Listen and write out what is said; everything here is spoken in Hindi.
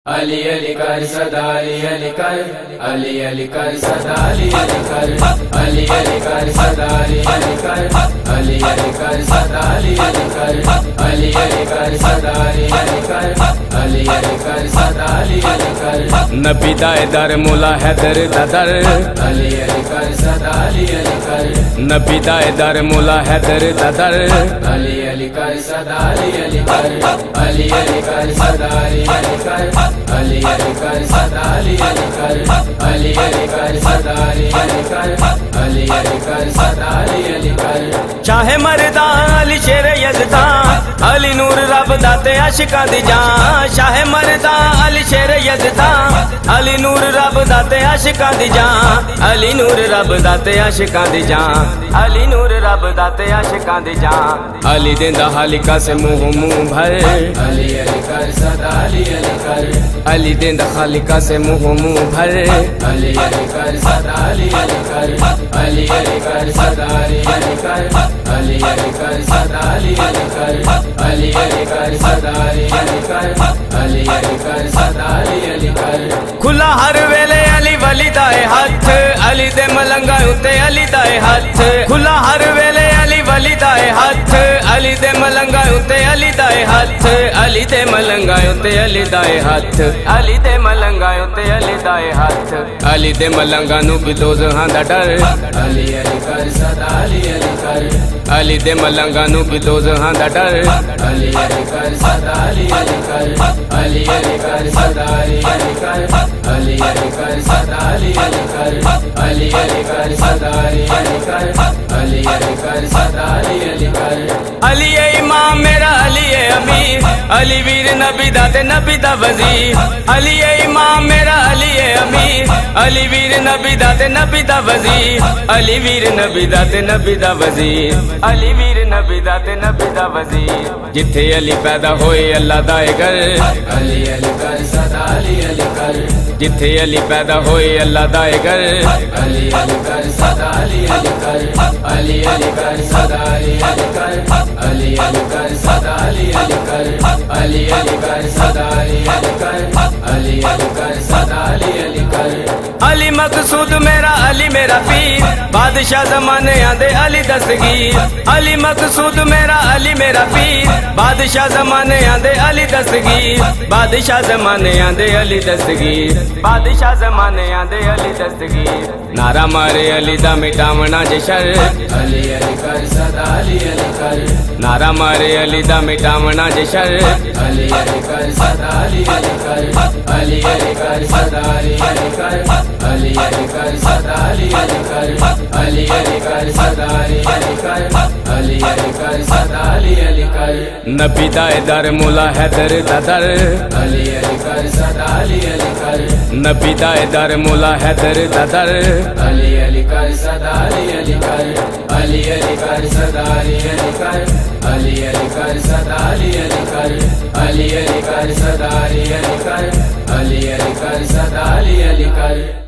अली अली कर सदा अली कर, अली अली कर सदा अली कर, अली अली कर सदा अली कर, अली अली कर सदा अली कर, अली अली कर सदा अली कर, अली अली कर सदा अली कर। नबी दाए दर मुला हैदर दर, अली अली कर सदा अली कर, नबी दाए दर मुला हैदर दर, अली अली कर सदा अली कर, अली अली कर सदा अली कर, अली अली कर सदा अली कर, अली अली कर सदा अली कर, अली अली कर सदा अली कर। चाहे मरदा अली शेर यज़दा, अली नूर रब दाते आशिकां दी जान। चाहे मरदा अली शेर यज़दा, अली नूर रब दाते आशिकां दी जान, अली नूर रब दाते आशिकां दी जान, अली नूर रब दाते आशिकां दी जान। अली देंदा हालिका से मुंह भर, अली अली कर सदा अली कर, अली देंदा खालिका से मुंह भर, अली अली कर सदा अली कर, अली अली कर सदा अली कर, अली अली कर सदा अली कर, अली अली कर सदा अली कर, अली अली कर सदा अली कर। खुला हर वेले अली वली दाए हथ, अली दे मलंगा उते अली दाए हथ। खुला हर वेले अली वली दाए हथ, अली दे मलंगा उते अली दाए हथ, अली दे मलंगा उते अली दाए हथ, अली दे मलंगा उते अली दाए हथ। अली दे मलंगा नु भी दोज़हां दा डर, अली अली कर सदा अली कर, अली दे मलंगा नु भी दोज़हां दा डर, अली अली कर सदा अली कर, अली अली कर सदा अली कर, अली अली कर सदा अली कर, अली अली कर सदा अली कर, अली अली कर सदा अली कर। अली ए इमाम मेरा अली ए अमीर, अली वीर नबी दाते नबी दा वजीर। अली ए इमाम मेरा अली ए अमीर, अली वीर नबी दाते नबी दा वजीर, अली वीर नबी दाते नबी दा वजीर, अली वीर नबी दाते नबी दा वजीर। जिथे अली पैदा होए अल्लाह दाए घर, अली अली कर सदा अली कर, जिथे अली पैदा होए अल्लाह दाए घर, अली अली कर सदा अली कर, अली अली कर सदा अली कर, अली अली कर सदा अली कर, अली अली कर सदा अली कर, अली अली कर सदा अली कर। अली मकसूद मेरा अली मेरा पीर, बादशाह जमाने आंदे अली दस्तगीर। अली मकसूद मेरा अली मेरा पीर, बादशाह जमाने आंदे अली दस्तगीर, बादशाह जमाने आंदे अली दस्तगीर, बादशाह जमाने आंदे अली दस्तगीर। नारा मारे अली दा मिटावना जे शर, अली अली कर सदा अली कर, नारा मारे अली दा मिटावना जे शर, अली अली कर सदा अली कर, अली अली कर सदा अली कर, अली अली कर सदा अली कर, अली अली कर सदा अली कर, अली अली कर सदा अली कर। नबी दाए दर मुला हैदर दर, अली अली कर सदा अली कर, नबी दाए दर मुला हैदर दर, अली अली कर सदा अली कर, अली अली कर सदा अली कर, अली अली कर सदा अली कर, अली अली कर सदा अली कर, अली अली कर सदा अली कर।